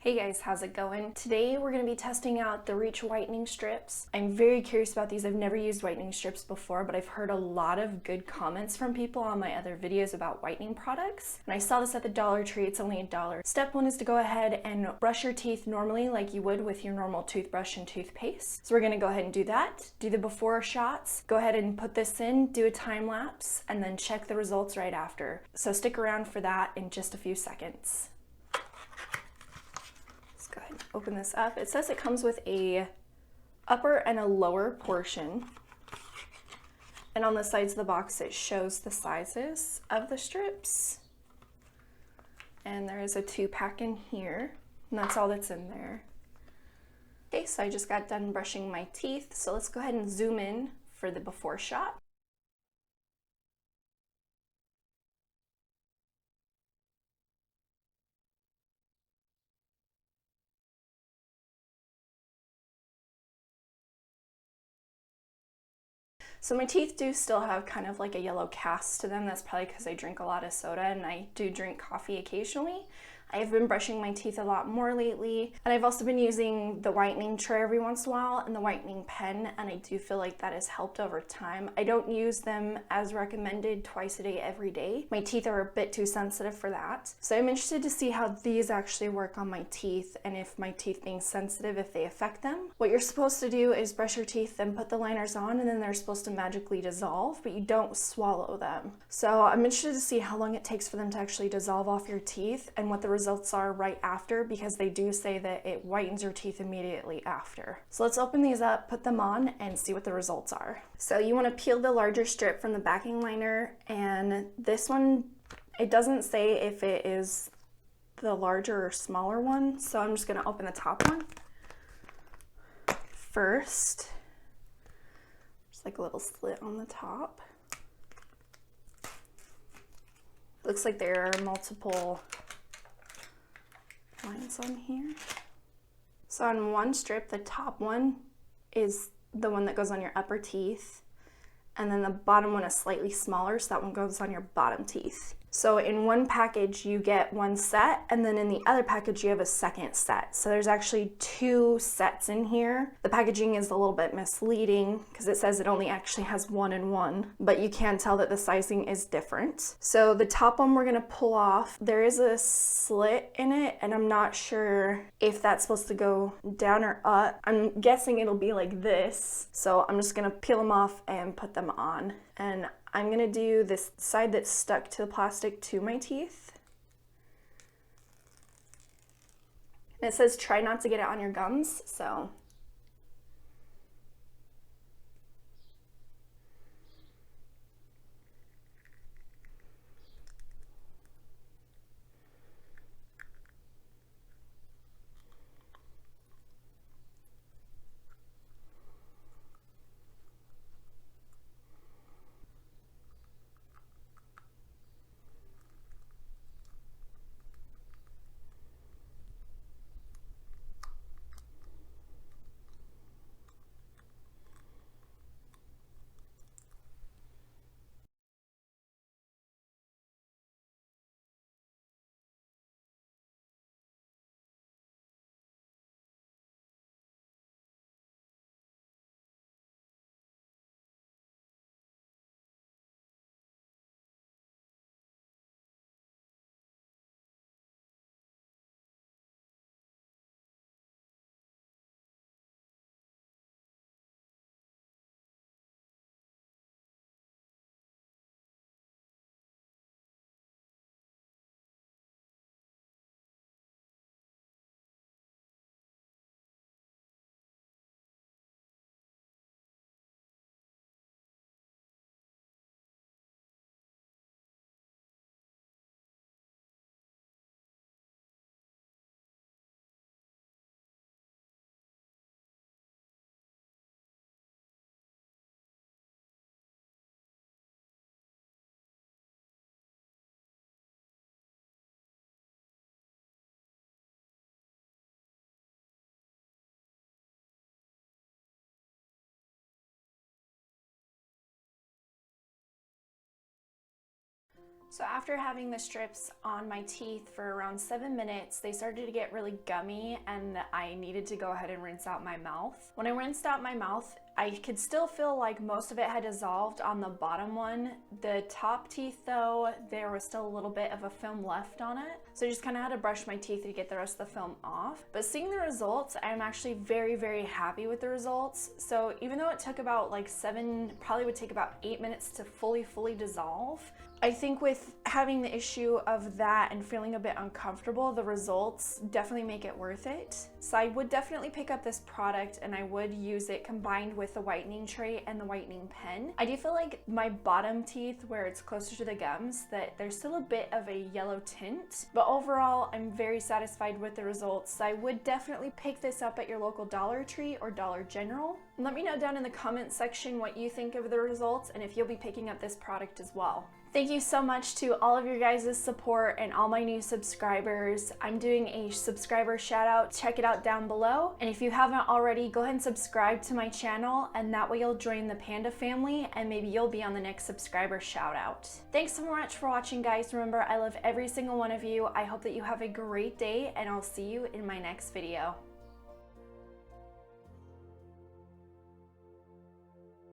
Hey guys, how's it going? Today we're going to be testing out the Reach Whitening Strips. I'm very curious about these. I've never used whitening strips before, but I've heard a lot of good comments from people on my other videos about whitening products. And I saw this at the Dollar Tree. It's only $1. Step one is to go ahead and brush your teeth normally like you would with your normal toothbrush and toothpaste. So we're going to go ahead and do that. Do the before shots. Go ahead and put this in, do a time lapse, and then check the results right after. So stick around for that in just a few seconds. Go ahead and open this up. It says it comes with a upper and a lower portion. And on the sides of the box it shows the sizes of the strips. And there is a 2-pack in here. And that's all that's in there. Okay, so I just got done brushing my teeth. So let's go ahead and zoom in for the before shot. So my teeth do still have kind of like a yellow cast to them. That's probably because I drink a lot of soda and I do drink coffee occasionally. I have been brushing my teeth a lot more lately, and I've also been using the whitening tray every once in a while and the whitening pen, and I do feel like that has helped over time. I don't use them as recommended twice a day every day. My teeth are a bit too sensitive for that. So I'm interested to see how these actually work on my teeth and if my teeth being sensitive, if they affect them. What you're supposed to do is brush your teeth, then put the liners on, and then they're supposed to magically dissolve, but you don't swallow them. So I'm interested to see how long it takes for them to actually dissolve off your teeth and what the results are right after, because they do say that it whitens your teeth immediately after. So let's open these up, put them on, and see what the results are. So you want to peel the larger strip from the backing liner, and this one, it doesn't say if it is the larger or smaller one, so I'm just going to open the top one first. Just like a little slit on the top. Looks like there are multiple lines on here. So on one strip, the top one is the one that goes on your upper teeth, and then the bottom one is slightly smaller, so that one goes on your bottom teeth. So in one package you get one set, and then in the other package you have a second set. So there's actually 2 sets in here. The packaging is a little bit misleading because it says it only actually has 1 and 1, but you can tell that the sizing is different. So the top one we're gonna pull off. There is a slit in it, and I'm not sure if that's supposed to go down or up. I'm guessing it'll be like this. So I'm just gonna peel them off and put them on. And I'm gonna do this side that's stuck to the plastic to my teeth. And it says try not to get it on your gums, so. So after having the strips on my teeth for around 7 minutes, they started to get really gummy and I needed to go ahead and rinse out my mouth. When I rinsed out my mouth, I could still feel like most of it had dissolved on the bottom one. The top teeth though, there was still a little bit of a film left on it. So I just kind of had to brush my teeth to get the rest of the film off. But seeing the results, I'm actually very, very happy with the results. So even though it took about like probably would take about 8 minutes to fully dissolve, I think with having the issue of that and feeling a bit uncomfortable, the results definitely make it worth it. So I would definitely pick up this product and I would use it combined with the whitening tray and the whitening pen. I do feel like my bottom teeth, where it's closer to the gums, that there's still a bit of a yellow tint, but overall I'm very satisfied with the results. So I would definitely pick this up at your local Dollar Tree or Dollar General. And let me know down in the comment section what you think of the results and if you'll be picking up this product as well. Thank you so much to all of your guys' support and all my new subscribers. I'm doing a subscriber shout out. Check it out down below. And if you haven't already, go ahead and subscribe to my channel and that way you'll join the Panda family and maybe you'll be on the next subscriber shout out. Thanks so much for watching, guys. Remember, I love every single one of you. I hope that you have a great day and I'll see you in my next video.